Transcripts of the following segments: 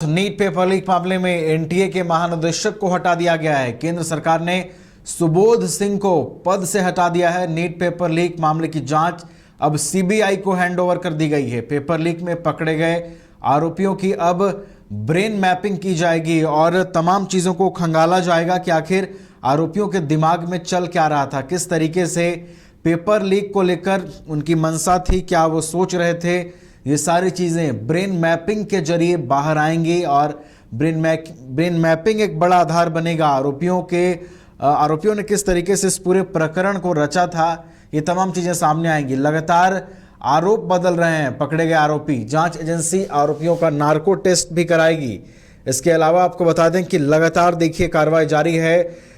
NEET paper leak मामले में NTA के महानिदेशक को हटा दिया गया है। केंद्र सरकार ने सुबोध सिंह को पद से हटा दिया है। नीट पेपर लीक मामले की जांच अब सीबीआई को हैंडओवर कर दी गई है। पेपर लीक में पकड़े गए आरोपियों की अब ब्रेन मैपिंग की जाएगी और तमाम चीजों को खंगाला जाएगा कि आखिर आरोपियों के दिमाग में चल क्या रहा था, किस तरीके से पेपर लीक को लेकर उनकी मंशा थी, क्या वो सोच रहे थे। ये सारी चीजें ब्रेन मैपिंग के जरिए बाहर आएंगी और ब्रेन मैपिंग एक बड़ा आधार बनेगा। आरोपियों ने किस तरीके से इस पूरे प्रकरण को रचा था, ये तमाम चीजें सामने आएंगी। लगातार आरोप बदल रहे हैं पकड़े गए आरोपी। जांच एजेंसी आरोपियों का नार्को टेस्ट भी कराएगी। इसके अलावा आपको बता दें कि लगातार देखिए कार्रवाई जारी है।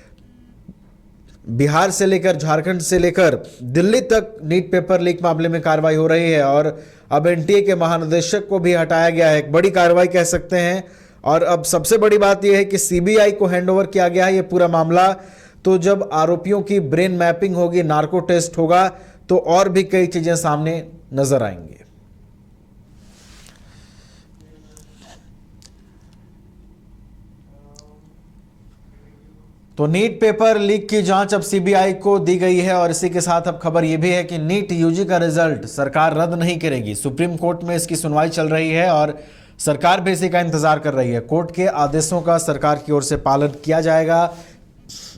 बिहार से लेकर झारखंड से लेकर दिल्ली तक नीट पेपर लीक मामले में कार्रवाई हो रही है और अब एनटीए के महानिदेशक को भी हटाया गया है। एक बड़ी कार्रवाई कह सकते हैं। और अब सबसे बड़ी बात यह है कि सीबीआई को हैंडओवर किया गया है ये पूरा मामला। तो जब आरोपियों की ब्रेन मैपिंग होगी, नार्को टेस्ट होगा, तो और भी कई चीजें सामने नजर आएंगी। तो नीट पेपर लीक की जांच अब सीबीआई को दी गई है और इसी के साथ अब खबर यह भी है कि नीट यूजी का रिजल्ट सरकार रद्द नहीं करेगी। सुप्रीम कोर्ट में इसकी सुनवाई चल रही है और सरकार भी इसी का इंतजार कर रही है। कोर्ट के आदेशों का सरकार की ओर से पालन किया जाएगा।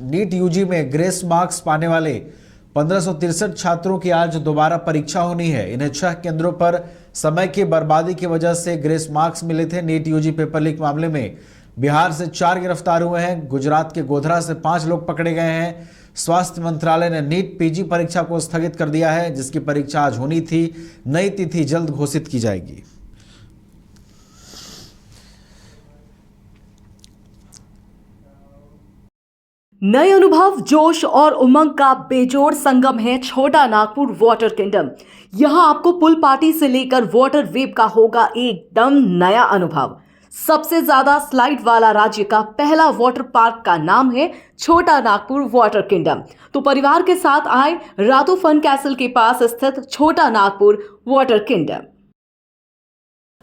नीट यूजी में ग्रेस मार्क्स पाने वाले 1563 छात्रों की आज दोबारा परीक्षा होनी है। इन्हें 6 केंद्रों पर समय की बर्बादी की वजह से ग्रेस मार्क्स मिले थे। नीट यूजी पेपर लीक मामले में बिहार से 4 गिरफ्तार हुए हैं। गुजरात के गोधरा से 5 लोग पकड़े गए हैं। स्वास्थ्य मंत्रालय ने नीट पीजी परीक्षा को स्थगित कर दिया है, जिसकी परीक्षा आज होनी थी। नई तिथि जल्द घोषित की जाएगी। नए अनुभव, जोश और उमंग का बेजोड़ संगम है छोटा नागपुर वाटर किंगडम। यहां आपको पुल पार्टी से लेकर वाटर वेव का होगा एकदम नया अनुभव। सबसे ज्यादा स्लाइड वाला राज्य का पहला वाटर पार्क का नाम है छोटा नागपुर वाटर किंगडम। तो परिवार के साथ आए रातू फन कैसल के पास स्थित छोटा Nagpur water kingdom.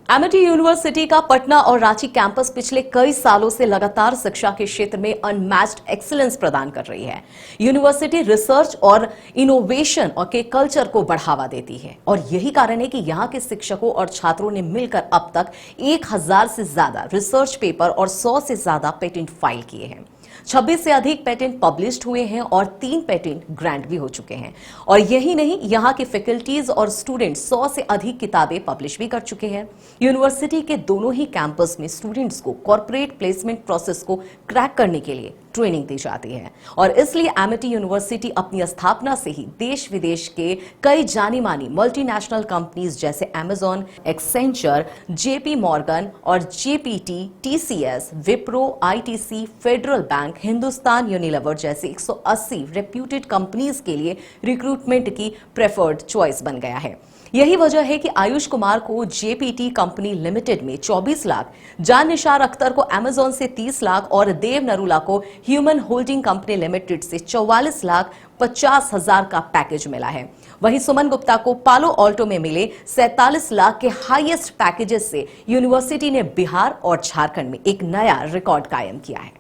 Amity university का पटना और रांची कैंपस पिछले कई सालों से लगातार शिक्षा के क्षेत्र में अनमैच्ड एक्सीलेंस प्रदान कर रही है। यूनिवर्सिटी रिसर्च और इनोवेशन और के कल्चर को बढ़ावा देती है और यही कारण है कि यहाँ के शिक्षकों और छात्रों ने मिलकर अब तक 1000 से ज्यादा रिसर्च पेपर और 100 से ज्यादा पेटेंट फाइल किए हैं। 26 से अधिक पेटेंट पब्लिश्ड हुए हैं और 3 पेटेंट ग्रांट भी हो चुके हैं। और यही नहीं, यहाँ के फैकल्टीज और स्टूडेंट 100 से अधिक किताबें पब्लिश भी कर चुके हैं। यूनिवर्सिटी के दोनों ही कैंपस में स्टूडेंट्स को कॉर्पोरेट प्लेसमेंट प्रोसेस को क्रैक करने के लिए ट्रेनिंग दी जाती है और इसलिए एमिटी यूनिवर्सिटी अपनी स्थापना से ही देश विदेश के कई जानी मानी मल्टीनेशनल कंपनीज जैसे अमेजॉन, एक्सेंचर, जेपी मॉर्गन और GPT, TCS, Wipro, ITC, federal bank, Hindustan Unilever जैसे 180 रेप्यूटेड कंपनीज के लिए रिक्रूटमेंट की प्रेफर्ड चॉइस बन गया है। यही वजह है कि आयुष कुमार को जेपीटी कंपनी लिमिटेड में 24 लाख, जान निशार अख्तर को अमेजॉन से 30 लाख और देव नरूला को ह्यूमन होल्डिंग कंपनी लिमिटेड से 44 लाख 50 हजार का पैकेज मिला है। वहीं सुमन गुप्ता को पालो ऑल्टो में मिले 47 लाख के हाईएस्ट पैकेजेस से यूनिवर्सिटी ने बिहार और झारखंड में एक नया रिकॉर्ड कायम किया है।